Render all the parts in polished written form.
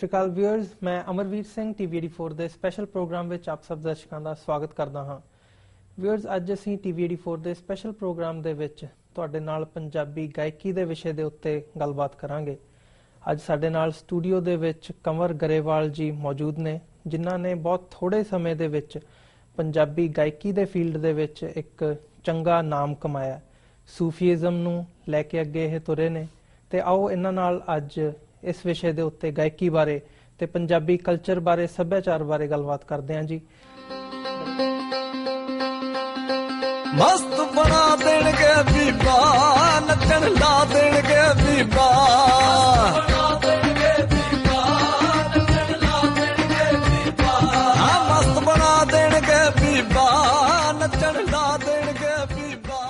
ਸਤਿ ਸ਼੍ਰੀ ਅਕਾਲ ਵਿਊਅਰਸ, ਮੈਂ ਅਮਰਵੀਰ ਸਿੰਘ TV84 ਦੇ ਸਪੈਸ਼ਲ ਪ੍ਰੋਗਰਾਮ ਵਿੱਚ ਆਪ ਸਭ ਦਰਸ਼ਕਾਂ ਦਾ ਸਵਾਗਤ ਕਰਦਾ ਹਾਂ। ਵਿਊਅਰਸ, ਅੱਜ ਅਸੀਂ TV84 ਦੇ ਸਪੈਸ਼ਲ ਪ੍ਰੋਗਰਾਮ ਦੇ ਵਿੱਚ ਤੁਹਾਡੇ ਨਾਲ ਪੰਜਾਬੀ ਗਾਇਕੀ ਦੇ ਵਿਸ਼ੇ ਦੇ ਉੱਤੇ ਗੱਲਬਾਤ ਕਰਾਂਗੇ। ਅੱਜ ਸਾਡੇ ਨਾਲ ਸਟੂਡੀਓ ਦੇ ਵਿੱਚ ਕੰਵਰ ਗਰੇਵਾਲ ਜੀ ਮੌਜੂਦ ਨੇ, ਜਿਨ੍ਹਾਂ ਨੇ ਬਹੁਤ ਥੋੜੇ ਸਮੇਂ ਦੇ ਵਿੱਚ ਪੰਜਾਬੀ ਗਾਇਕੀ ਦੇ ਫੀਲਡ ਦੇ ਵਿੱਚ ਇੱਕ ਚੰਗਾ ਨਾਮ ਕਮਾਇਆ। ਸੂਫੀਇਜ਼ਮ ਨੂੰ ਲੈ ਕੇ ਅੱਗੇ ਇਹ ਤੁਰੇ ਨੇ ਤੇ ਆਓ ਇਹਨਾਂ ਨਾਲ ਅੱਜ ਇਸ ਵਿਸ਼ੇ ਦੇ ਉੱਤੇ ਗਾਇਕੀ ਬਾਰੇ ਤੇ ਪੰਜਾਬੀ ਕਲਚਰ ਬਾਰੇ, ਸੱਭਿਆਚਾਰ ਬਾਰੇ ਗੱਲਬਾਤ ਕਰਦੇ ਹਾਂ ਜੀ। ਮਸਤ ਬਣਾ ਦੇਣਗੇ ਬੀਬਾ, ਨੱਚਣ ਲਾ ਦੇਣਗੇ ਬੀਬਾ, ਮਸਤ ਬਣਾ ਦੇਣਗੇ ਬੀਬਾ, ਨੱਚਣ ਲਾ ਦੇਣਗੇ ਬੀਬਾ।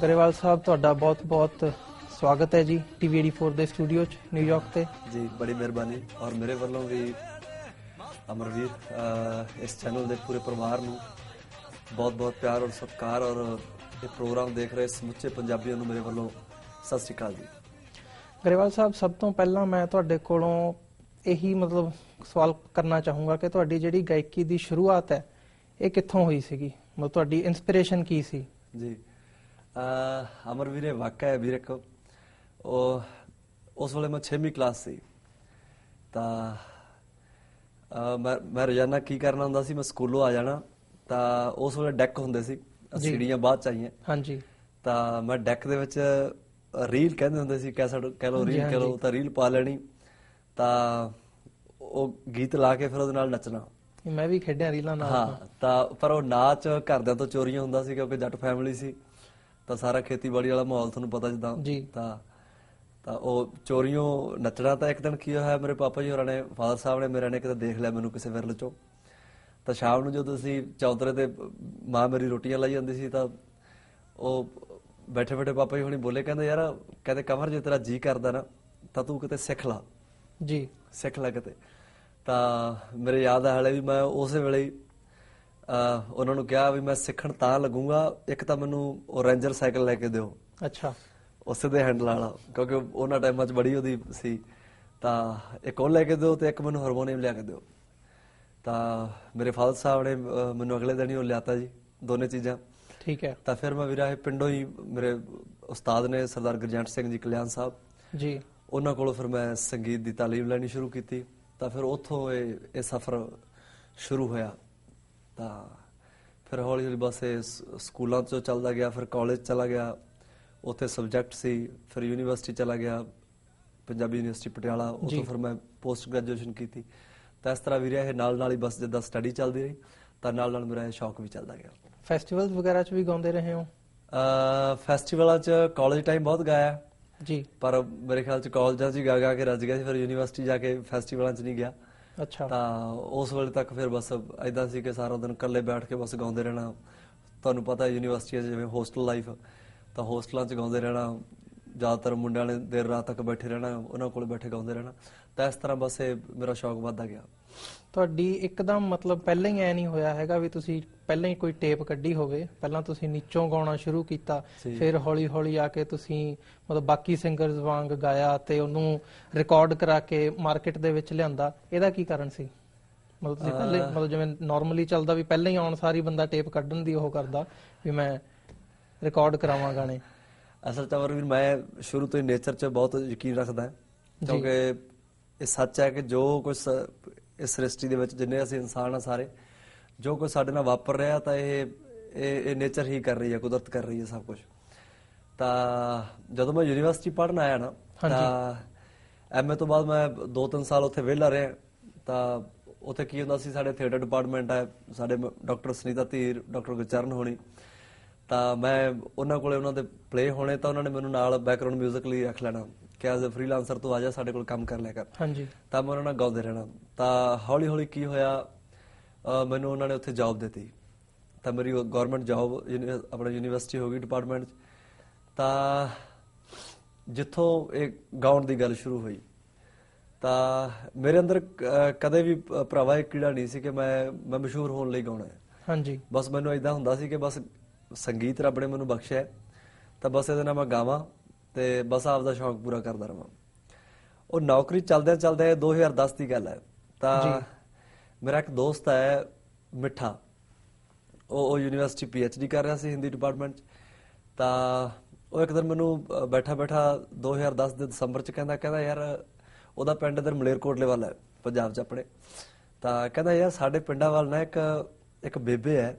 ਗਰੇਵਾਲ ਸਾਹਿਬ, ਤੁਹਾਡਾ ਬਹੁਤ ਬਹੁਤ ਸਵਾਗਤ ਹੈ ਜੀ TV84 ਦੇ ਸਟੂਡੀਓ 'ਚ ਨਿਊਯਾਰਕ ਤੇ ਜੀ। ਬੜੀ ਮਿਹਰਬਾਨੀ। ਔਰ ਮੇਰੇ ਵੱਲੋਂ ਵੀ ਅਮਰਵੀਰ ਇਸ ਚੈਨਲ ਦੇ ਪੂਰੇ ਪਰਿਵਾਰ ਨੂੰ ਬਹੁਤ ਬਹੁਤ ਪਿਆਰ ਔਰ ਸਤਿਕਾਰ, ਔਰ ਇਹ ਪ੍ਰੋਗਰਾਮ ਦੇਖ ਰਹੇ ਸਮੁੱਚੇ ਪੰਜਾਬੀਆਂ ਨੂੰ ਮੇਰੇ ਵੱਲੋਂ ਸਤਿ ਸ਼੍ਰੀ ਅਕਾਲ ਜੀ। ਗਰੇਵਾਲ ਸਾਹਿਬ, ਸਭ ਤੋਂ ਪਹਿਲਾਂ ਮੈਂ ਤੁਹਾਡੇ ਕੋਲੋਂ ਇਹੀ ਸਵਾਲ ਕਰਨਾ ਚਾਹੂੰਗਾ ਕਿ ਤੁਹਾਡੀ ਜਿਹੜੀ ਗਾਇਕੀ ਦੀ ਸ਼ੁਰੂਆਤ ਹੈ ਇਹ ਕਿੱਥੋਂ ਹੋਈ ਸੀਗੀ? ਤੁਹਾਡੀ ਇਨਸਪੀਰੇਸ਼ਨ ਕੀ ਸੀ? ਜੀ ਅਮਰਵੀਰ, ਵਾਕਿਆ ਹੈ ਵੀਰ, ਇੱਕ ਉਸ ਵੇਲੇ ਮੈਂ 6ਵੀਂ ਕਲਾਸ ਸੀ ਤਾਂ ਮੈਂ ਰੋਜ਼ਾਨਾ ਕੀ ਕਰਨਾ ਹੁੰਦਾ ਸੀ, ਮੈਂ ਸਕੂਲੋਂ ਆ ਜਾਣਾ ਤਾਂ ਉਸ ਵੇਲੇ ਡੈਕ ਹੁੰਦੇ ਸੀ, ਸੀੜੀਆਂ ਬਾਅਦ ਚ ਆਈਆਂ। ਹਾਂਜੀ। ਤਾਂ ਮੈਂ ਡੈਕ ਦੇ ਵਿੱਚ ਰੀਲ ਕਹਿੰਦੇ ਹੁੰਦੇ ਸੀ, ਕੈਸਟ ਕਹਿ ਲਓ, ਰੀਲ ਕਹਿ ਲਓ, ਤਾਂ ਰੀਲ ਪਾ ਲੈਣੀ ਤਾਂ ਉਹ ਗੀਤ ਲਾ ਕੇ ਫਿਰ ਉਹਦੇ ਨਾਲ ਨੱਚਣਾ। ਮੈਂ ਵੀ ਖੇਡਿਆ ਰੀਲਾਂ ਨਾਲ। ਹਾਂ, ਤਾਂ ਪਰ ਉਹ ਨਾਚ ਘਰਦਿਆਂ ਤੋਂ ਚੋਰੀਆਂ ਹੁੰਦਾ ਸੀ ਕਿਉਂਕਿ ਜੱਟ ਫੈਮਿਲੀ ਸੀ ਤਾਂ ਸਾਰਾ ਖੇਤੀਬਾੜੀ ਵਾਲਾ ਮਾਹੌਲ ਤੁਹਾਨੂੰ ਪਤਾ ਜਿੱਦਾਂ, ਤਾਂ ਉਹ ਚੋਰੀਆਂ ਨੱਚਣਾ। ਤਾਂ ਇੱਕ ਦਿਨ ਕੀ ਹੋਇਆ, ਮੇਰੇ ਪਾਪਾ ਜੀ ਹੋਰਾਂ ਨੇ, ਫਾਦਰ ਸਾਹਿਬ ਨੇ ਮੇਰੇ ਨੇ ਕਿਤੇ ਦੇਖ ਲਿਆ ਮੈਨੂੰ ਕਿਸੇ ਵਿਰਲ ਚੋਂ। ਤਾਂ ਸ਼ਾਮ ਨੂੰ ਜਦੋਂ ਅਸੀਂ ਚੌਂਤਰੇ ਤੇ ਮਾਂ ਮੇਰੀ ਰੋਟੀਆਂ ਲਾਈ ਜਾਂਦੀ ਸੀ ਤਾਂ ਉਹ ਬੈਠੇ ਬੈਠੇ ਪਾਪਾ ਜੀ ਹੁਣੀ ਬੋਲੇ, ਕਹਿੰਦੇ ਕੰਵਰ, ਜੇ ਤੇਰਾ ਜੀ ਕਰਦਾ ਨਾ ਤਾਂ ਤੂੰ ਕਿਤੇ ਸਿੱਖ ਲਾ ਜੀ, ਸਿੱਖ ਲੈ ਕਿਤੇ। ਤਾਂ ਮੇਰੇ ਯਾਦ ਆ ਹਾਲੇ ਵੀ, ਮੈਂ ਉਸੇ ਵੇਲੇ ਹੀ ਉਹਨਾਂ ਨੂੰ ਕਿਹਾ ਵੀ ਮੈਂ ਸਿੱਖਣ ਤਾਂ ਲੱਗੂਗਾ, ਇੱਕ ਤਾਂ ਮੈਨੂੰ ਉਹ ਰੇਂਜਰ ਸਾਈਕਲ ਲੈ ਕੇ ਦਿਓ। ਅੱਛਾ। ਉਸੇ ਦੇ ਹੈਂਡਲ ਵਾਲਾ, ਕਿਉਂਕਿ ਉਹਨਾਂ ਟਾਈਮਾਂ 'ਚ ਬੜੀ ਉਹਦੀ ਸੀ। ਤਾਂ ਇੱਕ ਉਹ ਲੈ ਕੇ ਦਿਓ ਤੇ ਇੱਕ ਮੈਨੂੰ ਹਾਰਮੋਨੀਅਮ ਲਿਆ ਕੇ ਦਿਓ। ਤਾਂ ਮੇਰੇ ਫਾਦਰ ਸਾਹਿਬ ਨੇ ਮੈਨੂੰ ਅਗਲੇ ਦਿਨ ਹੀ ਉਹ ਲਿਆਤਾ ਜੀ, ਦੋਨੇ ਚੀਜ਼ਾਂ। ਠੀਕ ਹੈ। ਤਾਂ ਫਿਰ ਮੈਂ ਵੀਰਾ ਇਹ ਪਿੰਡੋਂ ਹੀ, ਮੇਰੇ ਉਸਤਾਦ ਨੇ ਸਰਦਾਰ ਗੁਰਜੰਟ ਸਿੰਘ ਜੀ ਕਲਿਆਣ ਸਾਹਿਬ ਜੀ, ਉਹਨਾਂ ਕੋਲੋਂ ਫਿਰ ਮੈਂ ਸੰਗੀਤ ਦੀ ਤਾਲੀਮ ਲੈਣੀ ਸ਼ੁਰੂ ਕੀਤੀ। ਤਾਂ ਫਿਰ ਉੱਥੋਂ ਇਹ ਸਫ਼ਰ ਸ਼ੁਰੂ ਹੋਇਆ। ਤਾਂ ਫਿਰ ਹੌਲੀ ਹੌਲੀ ਬਸ ਇਹ ਸਕੂਲਾਂ 'ਚੋਂ ਚੱਲਦਾ ਗਿਆ, ਫਿਰ ਕਾਲਜ ਚਲਾ ਗਿਆ, ਉੱਥੇ ਸਬਜੈਕਟ ਸੀ। ਫਿਰ ਯੂਨੀਵਰਸਿਟੀ ਚਲਾ ਗਿਆ, ਪੰਜਾਬੀ ਯੂਨੀਵਰਸਿਟੀ ਪਟਿਆਲਾ, ਉੱਥੋਂ ਫਿਰ ਮੈਂ ਪੋਸਟ ਗ੍ਰੈਜੂਏਸ਼ਨ ਕੀਤੀ। ਤਾਂ ਇਸ ਤਰ੍ਹਾਂ ਵੀ ਰਿਹਾ ਇਹ, ਨਾਲ ਹੀ ਬਸ ਜਿੱਦਾਂ ਸਟੱਡੀ ਚੱਲਦੀ ਰਹੀ ਤਾਂ ਨਾਲ ਮੇਰਾ ਇਹ ਸ਼ੌਕ ਵੀ ਚੱਲਦਾ ਗਿਆ। ਫੈਸਟੀਵਲਸ ਵਗੈਰਾ 'ਚ ਵੀ ਗਾਉਂਦੇ ਰਹੇ ਹੋ? ਫੈਸਟੀਵਲਾਂ 'ਚ ਕਾਲਜ ਟਾਈਮ ਬਹੁਤ ਗਾਇਆ ਜੀ, ਪਰ ਮੇਰੇ ਖਿਆਲ 'ਚ ਕਾਲਜਾਂ 'ਚ ਹੀ ਗਾ ਕੇ ਰੱਜ ਗਿਆ ਸੀ। ਫਿਰ ਯੂਨੀਵਰਸਿਟੀ ਜਾ ਕੇ ਫੈਸਟੀਵਲਾਂ 'ਚ ਨਹੀਂ ਗਿਆ। ਅੱਛਾ। ਤਾਂ ਉਸ ਵੇਲੇ ਤੱਕ ਫਿਰ ਬਸ ਏਦਾਂ ਸੀ ਕਿ ਸਾਰਾ ਦਿਨ ਇਕੱਲੇ ਬੈਠ ਕੇ ਬਸ ਗਾਉਂਦੇ ਰਹਿਣਾ। ਤੁਹਾਨੂੰ ਪਤਾ ਯੂਨੀਵਰਸਿਟੀ 'ਚ ਜਿਵੇਂ ਹੋਸਟਲ ਲਾਈਫ, ਤਾਂ ਹੋਸਟਲਾਂ 'ਚ ਗਾਉਂਦੇ ਰਹਿਣਾ, ਜ਼ਿਆਦਾਤਰ ਮੁੰਡਿਆਂ ਨੇ ਦੇਰ ਰਾਤ ਤੱਕ ਬੈਠੇ ਰਹਿਣਾ, ਉਹਨਾਂ ਕੋਲ ਬੈਠੇ ਗਾਉਂਦੇ ਰਹਿਣਾ। ਤਾਂ ਇਸ ਤਰ੍ਹਾਂ ਬਸ ਇਹ ਮੇਰਾ ਸ਼ੌਕ ਵੱਧਦਾ ਗਿਆ। ਤੁਹਾਡੀ ਇੱਕਦਮ ਪਹਿਲਾਂ ਹੀ ਐ ਨਹੀਂ ਹੋਇਆ ਹੈਗਾ ਵੀ ਤੁਸੀਂ ਪਹਿਲਾਂ ਹੀ ਕੋਈ ਟੇਪ ਕੱਢੀ ਹੋਵੇ? ਪਹਿਲਾਂ ਤੁਸੀਂ ਨੀਚੋਂ ਗਾਉਣਾ ਸ਼ੁਰੂ ਕੀਤਾ, ਫਿਰ ਹੌਲੀ ਹੌਲੀ ਆ ਕੇ ਤੁਸੀਂ ਬਾਕੀ ਸਿੰਗਰਸ ਵਾਂਗ ਗਾਇਆ ਤੇ ਉਹਨੂੰ ਰਿਕਾਰਡ ਕਰਾ ਕੇ ਮਾਰਕੀਟ ਦੇ ਵਿੱਚ ਲਿਆਂਦਾ। ਇਹਦਾ ਕੀ ਕਾਰਨ ਸੀ? ਤੁਸੀਂ ਪਹਿਲੇ ਜਿਵੇਂ ਨਾਰਮਲੀ ਚੱਲਦਾ ਵੀ ਪਹਿਲਾਂ ਹੀ ਆਉਣ ਸਾਰੀ ਬੰਦਾ ਟੇਪ ਕੱਢਣ ਦੀ ਉਹ ਕਰਦਾ ਵੀ ਮੈਂ ਰਿਕਾਰਡ ਕਰਾਵਾਂ ਗਾਣੇ। ਅਸਲ 'ਚ ਅਮਰਵੀਰ, ਮੈਂ ਸ਼ੁਰੂ ਤੋਂ ਹੀ ਨੇਚਰ 'ਚ ਬਹੁਤ ਯਕੀਨ ਰੱਖਦਾ, ਕਿਉਂਕਿ ਇਹ ਸੱਚ ਹੈ ਕਿ ਜੋ ਕੁਛ ਇਸ ਸ੍ਰਿਸ਼ਟੀ ਦੇ ਵਿੱਚ ਜਿੰਨੇ ਅਸੀਂ ਇਨਸਾਨ ਆ ਸਾਰੇ, ਜੋ ਕੁਛ ਸਾਡੇ ਨਾਲ ਵਾਪਰ ਰਿਹਾ ਤਾਂ ਇਹ ਨੇਚਰ ਹੀ ਕਰ ਰਹੀ ਹੈ, ਕੁਦਰਤ ਕਰ ਰਹੀ ਹੈ ਸਭ ਕੁਛ। ਤਾਂ ਜਦੋਂ ਮੈਂ ਯੂਨੀਵਰਸਿਟੀ ਪੜ੍ਹਨ ਆਇਆ ਨਾ, ਤਾਂ MA ਤੋਂ ਬਾਅਦ ਮੈਂ 2-3 ਸਾਲ ਉੱਥੇ ਵਿਹਲਾ ਰਿਹਾ। ਤਾਂ ਉੱਥੇ ਕੀ ਹੁੰਦਾ ਸੀ, ਸਾਡੇ ਥੀਏਟਰ ਡਿਪਾਰਟਮੈਂਟ ਹੈ, ਸਾਡੇ ਡਾਕਟਰ ਸੁਨੀਤਾ ਧੀਰ, ਡਾਕਟਰ ਗੁਰਚਰਨ ਹੋਣੀ, ਤਾਂ ਮੈਂ ਉਹਨਾਂ ਕੋਲੇ ਉਹਨਾਂ ਦੇ ਪਲੇ ਹੋਣੇ, ਤਾਂ ਉਹਨਾਂ ਨੇ ਮੈਨੂੰ ਨਾਲ ਬੈਕਗਰਾਊਂਡ ਮਿਊਜ਼ਿਕ ਲਈ ਰੱਖ ਲੈਣਾ ਕਿ ਐਜ਼ ਅ ਫ੍ਰੀਲਾਂਸਰ ਤੂੰ ਆ ਜਾ, ਸਾਡੇ ਕੋਲ ਕੰਮ ਕਰ ਲਿਆ ਕਰ। ਹਾਂਜੀ। ਤਾਂ ਮੈਂ ਉਹਨਾਂ ਨਾਲ ਗਾਉਂਦੇ ਰਹਿਣਾ। ਤਾਂ ਹੌਲੀ ਹੌਲੀ ਕੀ ਹੋਇਆ, ਮੈਨੂੰ ਉਹਨਾਂ ਨੇ ਉੱਥੇ ਜੌਬ ਦਿੱਤੀ। ਤਾਂ ਮੇਰੀ ਗੌਰਮੈਂਟ ਜੌਬ ਆਪਣਾ ਯੂਨੀਵਰਸਿਟੀ ਹੋ ਗਈ ਡਿਪਾਰਟਮੈਂਟ 'ਚ। ਤਾਂ ਜਿੱਥੋਂ ਇਹ ਗਾਉਣ ਦੀ ਗੱਲ ਸ਼ੁਰੂ ਹੋਈ ਤਾਂ ਮੇਰੇ ਅੰਦਰ ਕਦੇ ਵੀ ਭਰਾਵਾ ਇਹ ਕੀੜਾ ਨਹੀਂ ਸੀ ਕਿ ਮੈਂ ਮਸ਼ਹੂਰ ਹੋਣ ਲਈ ਗਾਉਣਾ ਹੈ। ਹਾਂਜੀ। ਬਸ ਮੈਨੂੰ ਏਦਾਂ ਹੁੰਦਾ ਸੀ ਕਿ ਬਸ ਸੰਗੀਤ ਰੱਬ ਨੇ ਮੈਨੂੰ ਬਖਸ਼ਿਆ ਤਾਂ ਬਸ ਇਹਦੇ ਨਾਲ ਮੈਂ ਗਾਵਾਂ ਤੇ ਬਸ ਆਪਦਾ ਸ਼ੌਕ ਪੂਰਾ ਕਰਦਾ ਰਵਾਂ। ਉਹ ਨੌਕਰੀ ਚਲਦਿਆਂ ਚਲਦਿਆਂ 2010 ਦੀ ਗੱਲ ਹੈ। ਤਾਂ ਮੇਰਾ ਇੱਕ ਦੋਸਤ ਹੈ ਮਿੱਠਾ, ਉਹ ਯੂਨੀਵਰਸਿਟੀ PhD ਕਰ ਰਿਹਾ ਸੀ ਹਿੰਦੀ ਡਿਪਾਰਟਮੈਂਟ 'ਚ। ਤਾਂ ਉਹ ਇੱਕ ਦਿਨ ਮੈਨੂੰ ਬੈਠਾ ਬੈਠਾ 2010 ਦੇ ਦਸੰਬਰ 'ਚ ਕਹਿੰਦਾ ਯਾਰ, ਉਹਦਾ ਪਿੰਡ ਇੱਧਰ ਮਲੇਰਕੋਟਲੇ ਵੱਲ ਹੈ ਪੰਜਾਬ 'ਚ ਆਪਣੇ। ਤਾਂ ਕਹਿੰਦਾ ਯਾਰ ਸਾਡੇ ਪਿੰਡਾਂ ਵੱਲ ਨਾ ਇੱਕ ਬੇਬੇ ਹੈ,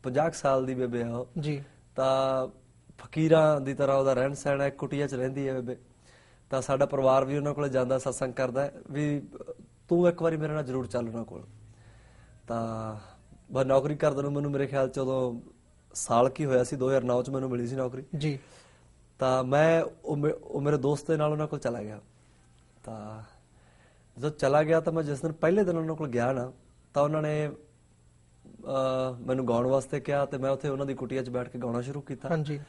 50 ਸਾਲ ਦੀ ਬੇਬੇ ਆ ਉਹ ਜੀ। ਤਾਂ ਫਕੀਰਾਂ ਦੀ ਤਰ੍ਹਾਂ ਉਹਦਾ ਰਹਿਣ ਸਹਿਣ ਹੈ, ਕੁਟੀਆ 'ਚ ਰਹਿੰਦੀ ਹੈ ਬੇਬੇ। ਤਾਂ ਸਾਡਾ ਪਰਿਵਾਰ ਵੀ ਉਹਨਾਂ ਕੋਲ ਜਾਂਦਾ, ਸਤਸੰਗ ਕਰਦਾ ਵੀ ਤੂੰ ਇੱਕ ਵਾਰੀ ਮੇਰੇ ਨਾਲ ਜ਼ਰੂਰ ਚੱਲ ਉਹਨਾਂ ਕੋਲ। ਤਾਂ ਬਸ ਨੌਕਰੀ ਕਰਦੇ ਨੂੰ ਮੈਨੂੰ ਮੇਰੇ ਖਿਆਲ 'ਚ ਉਦੋਂ ਸਾਲ ਕੀ ਹੋਇਆ ਸੀ, 2009 'ਚ ਮੈਨੂੰ ਮਿਲੀ ਸੀ ਨੌਕਰੀ ਜੀ। ਤਾਂ ਮੈਂ ਉਹ ਮੇਰੇ ਦੋਸਤ ਦੇ ਨਾਲ ਉਹਨਾਂ ਕੋਲ ਚਲਾ ਗਿਆ। ਤਾਂ ਜਦੋਂ ਚਲਾ ਗਿਆ ਤਾਂ ਮੈਂ ਜਿਸ ਦਿਨ ਪਹਿਲੇ ਦਿਨ ਉਹਨਾਂ ਕੋਲ ਗਿਆ ਨਾ, ਤਾਂ ਉਹਨਾਂ ਨੇ ਮੈਨੂੰ ਗਾਉਣ ਵਾਸਤੇ ਕਿਹਾ ਤੇ ਮੈਂ ਉੱਥੇ ਉਹਨਾਂ ਦੀ ਕੁਟੀਆ 'ਚ ਬੈਠ ਕੇ ਗਾਉਣਾ ਸ਼ੁਰੂ ਕੀਤਾ। ਹਾਂਜੀ।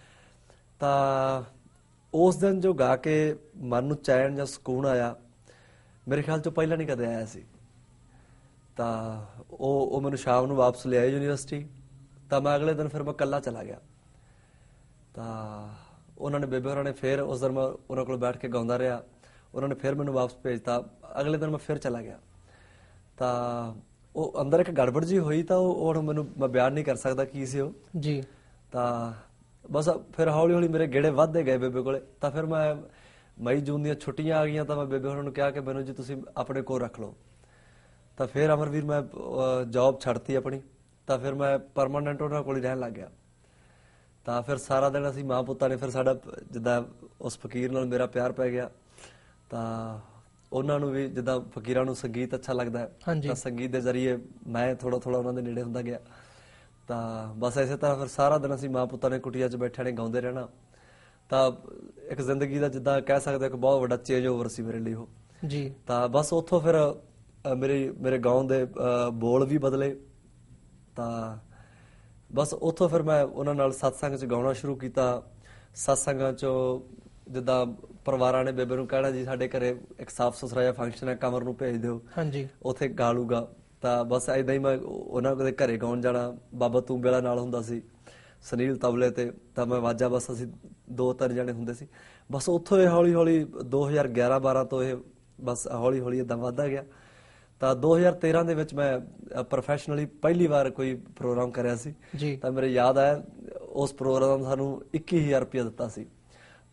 ਤਾਂ ਉਸ ਦਿਨ ਜੋ ਗਾ ਕੇ ਮਨ ਨੂੰ ਚੈਨ ਜਾਂ ਸਕੂਨ ਆਇਆ, ਮੇਰੇ ਖਿਆਲ 'ਚ ਪਹਿਲਾਂ ਨਹੀਂ ਕਦੇ ਆਇਆ ਸੀ। ਤਾਂ ਉਹ ਮੈਨੂੰ ਸ਼ਾਮ ਨੂੰ ਵਾਪਸ ਲਿਆਏ ਯੂਨੀਵਰਸਿਟੀ। ਤਾਂ ਮੈਂ ਅਗਲੇ ਦਿਨ ਫਿਰ ਮੈਂ ਇਕੱਲਾ ਚਲਾ ਗਿਆ। ਤਾਂ ਉਹਨਾਂ ਨੇ ਬੇਬੇ ਹੋਰਾਂ ਨੇ ਫਿਰ ਉਸ ਦਿਨ ਮੈਂ ਉਹਨਾਂ ਕੋਲ ਬੈਠ ਕੇ ਗਾਉਂਦਾ ਰਿਹਾ। ਉਹਨਾਂ ਨੇ ਫਿਰ ਮੈਨੂੰ ਵਾਪਸ ਭੇਜਤਾ। ਅਗਲੇ ਦਿਨ ਮੈਂ ਫਿਰ ਚਲਾ ਗਿਆ। ਤਾਂ ਉਹ ਅੰਦਰ ਇੱਕ ਗੜਬੜ ਜੀ ਹੋਈ, ਤਾਂ ਉਹ ਮੈਨੂੰ ਮੈਂ ਬਿਆਨ ਨਹੀਂ ਕਰ ਸਕਦਾ ਕੀ ਸੀ ਉਹ ਜੀ। ਤਾਂ ਬਸ ਫਿਰ ਹੌਲੀ ਹੌਲੀ ਮੇਰੇ ਗੇੜੇ ਵੱਧਦੇ ਗਏ ਬੇਬੇ ਕੋਲੇ। ਤਾਂ ਫਿਰ ਮੈਂ ਮਈ ਜੂਨ ਦੀਆਂ ਛੁੱਟੀਆਂ ਆ ਗਈਆਂ ਤਾਂ ਮੈਂ ਬੇਬੇ ਹੋਰਾਂ ਨੂੰ ਕਿਹਾ ਕਿ ਮੈਨੂੰ ਜੀ ਤੁਸੀਂ ਆਪਣੇ ਕੋਲ ਰੱਖ ਲਓ। ਤਾਂ ਫਿਰ ਅਮਰਵੀਰ ਮੈਂ ਜੌਬ ਛੱਡਤੀ ਆਪਣੀ। ਤਾਂ ਫਿਰ ਮੈਂ ਪਰਮਾਨੈਂਟ ਉਹਨਾਂ ਕੋਲ ਹੀ ਰਹਿਣ ਲੱਗ ਗਿਆ। ਤਾਂ ਫਿਰ ਸਾਰਾ ਦਿਨ ਅਸੀਂ ਮਾਂ ਪੁੱਤਾਂ ਨੇ ਫਿਰ ਸਾਡਾ ਜਿੱਦਾਂ ਉਸ ਫਕੀਰ ਨਾਲ ਮੇਰਾ ਪਿਆਰ ਪੈ ਗਿਆ। ਤਾਂ ਉਹਨਾਂ ਨੂੰ ਵੀ ਜਿੱਦਾਂ ਫਕੀਰਾਂ ਨੂੰ ਸੰਗੀਤ ਅੱਛਾ ਲੱਗਦਾ, ਤਾਂ ਸੰਗੀਤ ਦੇ ਜ਼ਰੀਏ ਮੈਂ ਥੋੜਾ ਥੋੜਾ ਉਹਨਾਂ ਦੇ ਨੇੜੇ ਹੁੰਦਾ ਗਿਆ। ਤਾਂ ਬਸ ਇਸੇ ਤਰ੍ਹਾਂ ਫਿਰ ਸਾਰਾ ਦਿਨ ਅਸੀਂ ਮਾਂ ਪੁੱਤਾਂ ਨੇ ਕੁਟੀਆ 'ਚ ਬੈਠੇ ਨੇ ਗਾਉਂਦੇ ਰਹਿਣਾ। ਤਾਂ ਇੱਕ ਜ਼ਿੰਦਗੀ ਦਾ ਜਿੱਦਾਂ ਕਹਿ ਸਕਦੇ ਇੱਕ ਬਹੁਤ ਵੱਡਾ ਚੇਂਜ ਓਵਰ ਸੀ ਮੇਰੇ ਲਈ ਉਹ ਜੀ। ਤਾਂ ਬਸ ਉੱਥੋਂ ਫਿਰ ਮੇਰੇ ਗਾਉਣ ਦੇ ਬੋਲ ਵੀ ਬਦਲੇ। ਤਾਂ ਬਸ ਉੱਥੋਂ ਫਿਰ ਮੈਂ ਉਹਨਾਂ ਨਾਲ ਸਤਸੰਗ 'ਚ ਗਾਉਣਾ ਸ਼ੁਰੂ ਕੀਤਾ। ਸਤਸੰਗਾਂ 'ਚੋਂ ਜਿੱਦਾਂ ਪਰਿਵਾਰਾਂ ਨੇ ਬੇਬੇ ਨੂੰ ਕਹਿਣਾ ਜੀ ਸਾਡੇ ਘਰੇ ਇੱਕ ਸਾਫ ਸੁਥਰਾ ਜਿਹਾ ਫੰਕਸ਼ਨ ਹੈ, ਕਮਰ ਨੂੰ ਭੇਜ ਦਿਓ, ਉੱਥੇ ਗਾ ਲੂਗਾ। ਤਾਂ ਬਸ ਏਦਾਂ ਹੀ ਮੈਂ ਉਹਨਾਂ ਦੇ ਘਰੇ ਗਾਉਣ ਜਾਣਾ। ਬਾਬਾ ਤੂੰਬੇਲਾ ਨਾਲ ਹੁੰਦਾ ਸੀ, ਸੁਨੀਲ ਤਬਲੇ ਤੇ, ਤਾਂ ਮੈਂ ਵਾਜਾ, ਬਸ ਅਸੀਂ 2-3 ਜਣੇ ਹੁੰਦੇ ਸੀ। ਬਸ ਉੱਥੋਂ ਇਹ ਹੌਲੀ ਹੌਲੀ 2011-12 ਤੋਂ ਇਹ ਬਸ ਹੌਲੀ ਹੌਲੀ ਏਦਾਂ ਵੱਧਦਾ ਗਿਆ। ਤਾਂ 2013 ਦੇ ਵਿੱਚ ਮੈਂ ਪ੍ਰੋਫੈਸ਼ਨਲੀ ਪਹਿਲੀ ਵਾਰ ਕੋਈ ਪ੍ਰੋਗਰਾਮ ਕਰਿਆ ਸੀ। ਤਾਂ ਮੇਰੇ ਯਾਦ ਆਇਆ ਉਸ ਪ੍ਰੋਗਰਾਮ ਸਾਨੂੰ 21,000 ਰੁਪਇਆ ਦਿੱਤਾ ਸੀ।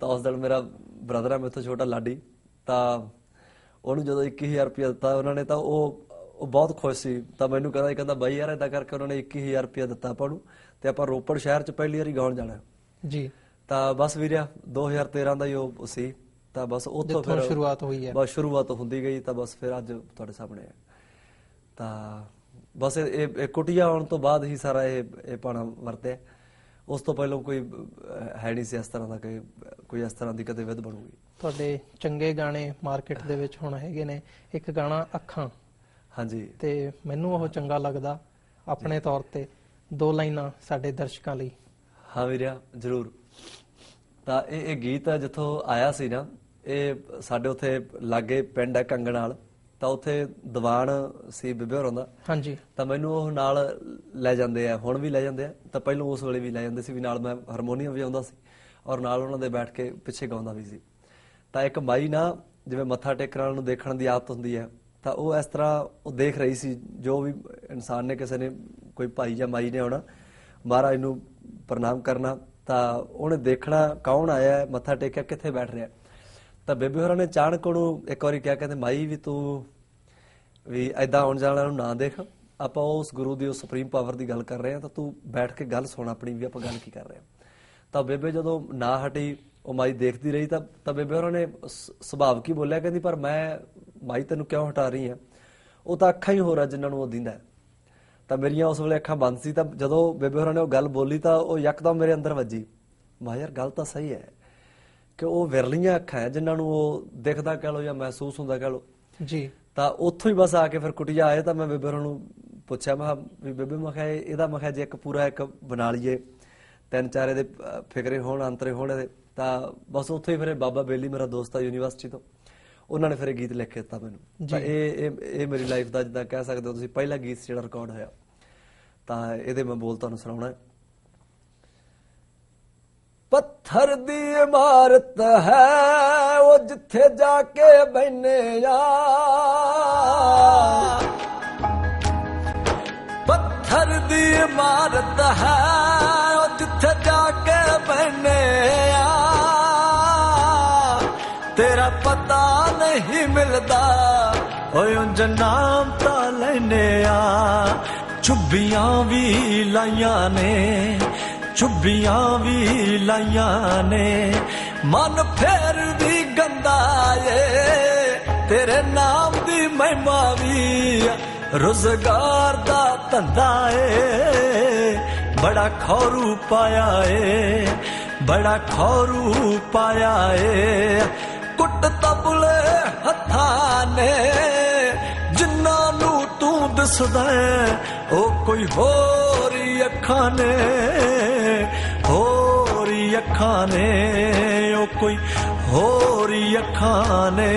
ਤਾਂ ਉਸ ਦਿਨ ਮੇਰਾ ਬ੍ਰਦਰ ਹੈ ਮੇਰੇ ਤੋਂ ਛੋਟਾ ਲਾਡੀ, ਤਾਂ ਉਹਨੂੰ ਜਦੋਂ 21,000 ਰੁਪਇਆ ਦਿੱਤਾ ਉਹਨਾਂ ਨੇ, ਤਾਂ ਉਹ ਬਹੁਤ ਖੁਸ਼ ਸੀ। ਤਾਂ ਮੈਨੂੰ ਕਹਿੰਦਾ ਬਾਈ ਯਾਰ ਏਦਾਂ ਕਰਕੇ ਉਹਨਾਂ ਨੇ 21,000 ਰੁਪਇਆ ਦਿੱਤਾ ਆਪਾਂ ਨੂੰ, ਤੇ ਆਪਾਂ ਰੋਪੜ ਸ਼ਹਿਰ 'ਚ ਪਹਿਲੀ ਵਾਰੀ ਗਾਉਣ ਜਾਣਾ ਜੀ। ਤਾਂ ਬਸ ਵੀਰਿਆ 2013 ਦਾ ਹੀ ਉਹ ਸੀ। ਤਾਂ ਬਸ ਉੱਥੋਂ ਫਿਰ ਸ਼ੁਰੂਆਤ ਹੋਈ ਹੈ, ਬਸ ਸ਼ੁਰੂਆਤ ਹੁੰਦੀ ਗਈ। ਤਾਂ ਬਸ ਫਿਰ ਅੱਜ ਤੁਹਾਡੇ ਸਾਹਮਣੇ ਹੈ। ਤਾਂ ਬਸ ਇਹ ਕੁਟੀਆ ਆਉਣ ਤੋਂ ਬਾਅਦ ਹੀ ਸਾਰਾ ਇਹ ਪਾਣਾ ਵਰਤਿਆ। ਉਸ ਤੋਂ ਪਹਿਲਾਂ ਕੋਈ ਹੈ ਨਹੀਂ ਸੀ ਇਸ ਤਰ੍ਹਾਂ ਦਾ ਕਿ ਕੋਈ ਇਸ ਤਰ੍ਹਾਂ ਦੀ ਕਦੇ ਵਿਧ ਬਣੂਗੀ। ਤੁਹਾਡੇ ਚੰਗੇ ਗਾਣੇ ਮਾਰਕੀਟ ਦੇ ਵਿੱਚ ਹੁਣ ਹੈਗੇ ਨੇ। ਇੱਕ ਗਾਣਾ ਅੱਖਾਂ, ਹਾਂਜੀ, ਤੇ ਮੈਨੂੰ ਉਹ ਚੰਗਾ ਲੱਗਦਾ ਆਪਣੇ ਤੌਰ ਤੇ। 2 ਲਾਈਨਾਂ ਸਾਡੇ ਦਰਸ਼ਕਾਂ ਲਈ। ਹਾਂ ਵੀਰਿਆ ਜ਼ਰੂਰ। ਤਾਂ ਇਹ ਗੀਤ ਜਿੱਥੋਂ ਆਇਆ ਸੀ ਨਾ, ਇਹ ਸਾਡੇ ਉੱਥੇ ਲਾਗੇ ਪਿੰਡ ਹੈ ਕੰਗਣਾਲ। ਤਾਂ ਉੱਥੇ ਦੀਵਾਨ ਸੀ ਬੇਬੇ ਹੋਰਾਂ ਦਾ। ਹਾਂਜੀ। ਤਾਂ ਮੈਨੂੰ ਉਹ ਨਾਲ ਲੈ ਜਾਂਦੇ ਆ, ਹੁਣ ਵੀ ਲੈ ਜਾਂਦੇ ਆ। ਤਾਂ ਪਹਿਲਾਂ ਉਸ ਵੇਲੇ ਵੀ ਲੈ ਜਾਂਦੇ ਸੀ ਵੀ ਨਾਲ ਮੈਂ ਹਾਰਮੋਨੀਅਮ ਵਜਾਉਂਦਾ ਸੀ ਔਰ ਨਾਲ ਉਹਨਾਂ ਦੇ ਬੈਠ ਕੇ ਪਿੱਛੇ ਗਾਉਂਦਾ ਵੀ ਸੀ। ਤਾਂ ਇੱਕ ਮਾਈ ਨਾ ਜਿਵੇਂ ਮੱਥਾ ਟੇਕਣ ਵਾਲ ਨੂੰ ਦੇਖਣ ਦੀ ਆਦਤ ਹੁੰਦੀ ਹੈ, ਤਾਂ ਉਹ ਇਸ ਤਰ੍ਹਾਂ ਉਹ ਦੇਖ ਰਹੀ ਸੀ। ਜੋ ਵੀ ਇਨਸਾਨ ਨੇ, ਕਿਸੇ ਨੇ, ਕੋਈ ਭਾਈ ਜਾਂ ਮਾਈ ਨੇ ਆਉਣਾ, ਮਹਾਰਾਜ ਨੂੰ ਪ੍ਰਣਾਮ ਕਰਨਾ, ਤਾਂ ਉਹਨੇ ਦੇਖਣਾ ਕੌਣ ਆਇਆ, ਮੱਥਾ ਟੇਕਿਆ, ਕਿੱਥੇ ਬੈਠ ਰਿਹਾ। ਤਾਂ ਬੇਬੇ ਹੋਰਾਂ ਨੇ ਅਚਾਨਕ ਉਹਨੂੰ ਇੱਕ ਵਾਰੀ ਕਿਹਾ, ਕਹਿੰਦੇ ਮਾਈ ਵੀ ਤੂੰ ਵੀ ਏਦਾਂ ਆਉਣ ਜਾਣ ਵਾਲਿਆਂ ਨੂੰ ਨਾ ਦੇਖ, ਆਪਾਂ ਉਸ ਗੁਰੂ ਦੀ ਉਸ ਸੁਪਰੀਮ ਪਾਵਰ ਦੀ ਗੱਲ ਕਰ ਰਹੇ ਹਾਂ, ਤਾਂ ਤੂੰ ਬੈਠ ਕੇ ਗੱਲ ਸੁਣ ਆਪਣੀ ਵੀ ਆਪਾਂ ਗੱਲ ਕੀ ਕਰ ਰਹੇ ਹਾਂ। ਤਾਂ ਬੇਬੇ ਜਦੋਂ ਨਾ ਹਟੀ, ਉਹ ਮਾਈ ਦੇਖਦੀ ਰਹੀ। ਤਾਂ ਬੇਬੇ ਹੋਰਾਂ ਨੇ ਸੁਭਾਵ ਕੀ ਬੋਲਿਆ, ਕਹਿੰਦੀ ਪਰ ਮੈਂ ਮਾਈ ਤੈਨੂੰ ਕਿਉਂ ਹਟਾ ਰਹੀ ਹਾਂ, ਉਹ ਤਾਂ ਅੱਖਾਂ ਹੀ ਹੋਰ ਆ ਜਿਨ੍ਹਾਂ ਨੂੰ ਉਹ ਦਿੰਦਾ। ਤਾਂ ਮੇਰੀਆਂ ਉਸ ਵੇਲੇ ਅੱਖਾਂ ਬੰਦ ਸੀ। ਤਾਂ ਜਦੋਂ ਬੇਬੇ ਹੋਰਾਂ ਨੇ ਉਹ ਗੱਲ ਬੋਲੀ ਤਾਂ ਉਹ ਯਕਦਮ ਮੇਰੇ ਅੰਦਰ ਵੱਜੀ। ਮੈਂ ਯਾਰ ਗੱਲ ਤਾਂ ਸਹੀ ਹੈ ਕਿ ਉਹ ਵਿਰਲੀਆਂ ਅੱਖਾਂ ਹੈ ਜਿਨ੍ਹਾਂ ਨੂੰ ਉਹ ਦਿਖਦਾ ਕਹਿ ਲਓ ਜਾਂ ਮਹਿਸੂਸ ਹੁੰਦਾ ਕਹਿ ਲਓ ਜੀ। ਤਾਂ ਉੱਥੋਂ ਹੀ ਬਸ ਆ ਕੇ ਫਿਰ ਕੁਟੀਆ ਆਏ। ਤਾਂ ਮੈਂ ਬੇਬੇ ਹੋਰਾਂ ਨੂੰ ਪੁੱਛਿਆ, ਮੈਂ ਵੀ ਬੇਬੇ ਮੈਂ ਕਿਹਾ ਇਹਦਾ, ਮੈਂ ਕਿਹਾ ਜੇ ਇੱਕ ਪੂਰਾ ਇੱਕ ਬਣਾ ਲਈਏ, 3-4 ਇਹਦੇ ਫਿਕਰੇ ਹੋਣ, ਅੰਤਰੇ ਹੋਣ ਇਹਦੇ। ਤਾਂ ਬਸ ਉੱਥੇ ਹੀ ਫਿਰ ਬਾਬਾ ਬੇਲੀ ਮੇਰਾ ਦੋਸਤ ਆ ਯੂਨੀਵਰਸਿਟੀ ਤੋਂ, ਉਹਨਾਂ ਨੇ ਫਿਰ ਇਹ ਗੀਤ ਲਿਖ ਕੇ ਦਿੱਤਾ ਮੈਨੂੰ। ਤਾਂ ਇਹ ਮੇਰੀ ਲਾਈਫ ਦਾ ਜਿੱਦਾਂ ਕਹਿ ਸਕਦੇ ਹੋ ਤੁਸੀਂ ਪਹਿਲਾ ਗੀਤ ਜਿਹੜਾ ਰਿਕਾਰਡ ਹੋਇਆ। ਤਾਂ ਇਹਦੇ ਮੈਂ ਬੋਲ ਤੁਹਾਨੂੰ ਸੁਣਾਉਣਾ। ਪੱਥਰ ਦੀ ਇਮਾਰਤ ਹੈ ਉਹ ਜਿੱਥੇ ਜਾ ਕੇ ਬੈਨੇ ਆ, ਪੱਥਰ ਦੀ ਇਮਾਰਤ ਹੈ ਉਹ ਜਿੱਥੇ ਜਾ ਕੇ ਬੈਨੇ ਆ, ਤੇਰਾ ਪਤਾ ਨਹੀਂ ਮਿਲਦਾ ਓਏ ਉਂਝ ਨਾਮ ਤਾਂ ਲੈਨੇ ਆ, ਚੁੱਭੀਆਂ ਵੀ ਲਾਈਆਂ ਨੇ, ਚੁੱਭੀਆਂ ਵੀ ਲਾਈਆਂ ਨੇ, ਮਨ ਫੇਰ ਵੀ ਗੰਦਾ ਏ, ਤੇਰੇ ਨਾਮ ਦੀ ਮਹਿਮਾ ਵੀ, ਰੁਜ਼ਗਾਰ ਦਾ ਧੰਦਾ ਏ, ਬੜਾ ਖੌਰੂ ਪਾਇਆ ਏ, ਬੜਾ ਖੌਰੂ ਪਾਇਆ ਏ, ਕੁੱਟ ਤਬਲੇ ਹੱਥਾਂ ਨੇ, ਜਿਨ੍ਹਾਂ ਨੂੰ ਤੂੰ ਦਿਸਦਾ ਉਹ ਕੋਈ ਹੋਰ ਹੀ ਅੱਖਾਂ ਨੇ, ਹੋਰ ਹੀ ਅੱਖਾਂ ਨੇ, ਉਹ ਕੋਈ ਹੋਰ ਹੀ ਅੱਖਾਂ ਨੇ।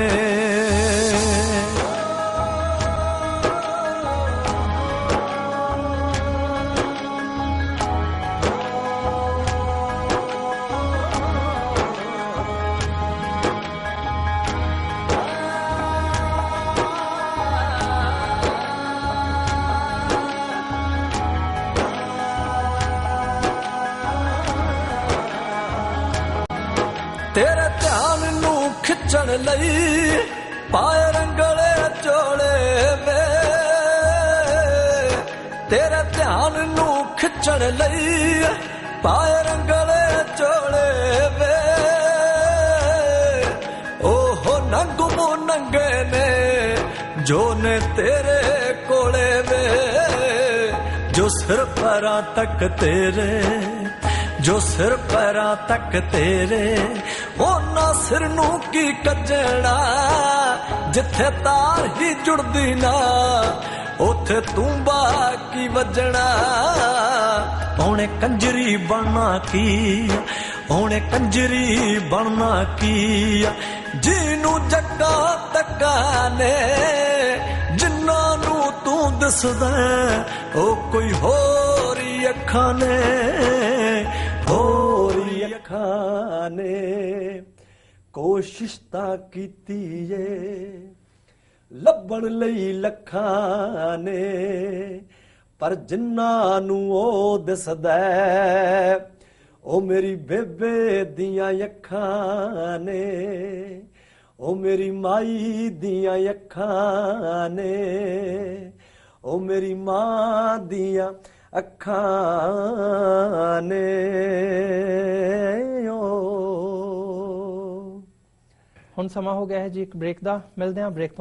ਤੇਰੇ ਧਿਆਨ ਨੂੰ ਖਿੱਚਣ ਲਈ ਪਾਏ ਰੰਗਲੇ ਚੋਲੇ ਵੇ, ਤੇਰੇ ਧਿਆਨ ਨੂੰ ਖਿੱਚਣ ਲਈ ਪਾਏ ਰੰਗਲੇ ਚੋਲੇ ਵੇ, ਉਹ ਨੰਗੂ ਨੰਗੇ ਨੇ ਜੋ ਨੇ ਤੇਰੇ ਕੋਲੇ ਵੇ, ਜੋ ਸਿਰ ਪੈਰਾਂ ਤੱਕ ਤੇਰੇ, ਜੋ ਸਿਰ ਪੈਰਾਂ ਤੱਕ ਤੇਰੇ, ਉਹਨਾਂ ਸਿਰ ਨੂੰ ਕੀ ਕੱਜਣਾ, ਜਿੱਥੇ ਤਾਰ ਹੀ ਜੁੜਦੀ ਨਾ ਉੱਥੇ ਤੂੰ ਬਾਕੀ ਵੱਜਣਾ, ਉਹਨੇ ਕੰਜਰੀ ਬਣਨਾ ਕੀ, ਉਹਨੇ ਕੰਜਰੀ ਬਣਨਾ ਕੀ, ਜਿਹਨੂੰ ਜੱਗਾ ਤੱਕਾ ਨੇ, ਜਿਨ੍ਹਾਂ ਨੂੰ ਤੂੰ ਦਿਸਦਾ ਉਹ ਕੋਈ ਹੋਰ ਹੀ ਅੱਖਾਂ ਨੇ, ਹੋਰ ਹੀ ਅੱਖਾਂ ਨੇ। ਕੋਸ਼ਿਸ਼ ਤਾਂ ਕੀਤੀ ਏ ਲੱਭਣ ਲਈ ਲੱਖਾਂ ਨੇ, ਪਰ ਜਿਨ੍ਹਾਂ ਨੂੰ ਉਹ ਦਿਸਦਾ ਉਹ ਮੇਰੀ ਬੇਬੇ ਦੀਆਂ ਅੱਖਾਂ ਨੇ, ਉਹ ਮੇਰੀ ਮਾਈ ਦੀਆਂ ਅੱਖਾਂ ਨੇ, ਉਹ ਮੇਰੀ ਮਾਂ ਦੀਆਂ ਅੱਖਾਂ ਨੇ। ਹੁਣ ਸਮਾਂ ਹੋ ਗਿਆ ਹੈ ਜੀ ਇੱਕ ਬ੍ਰੇਕ ਦਾ, ਮਿਲਦੇ ਹਾਂ ਬ੍ਰੇਕ ਤੋਂ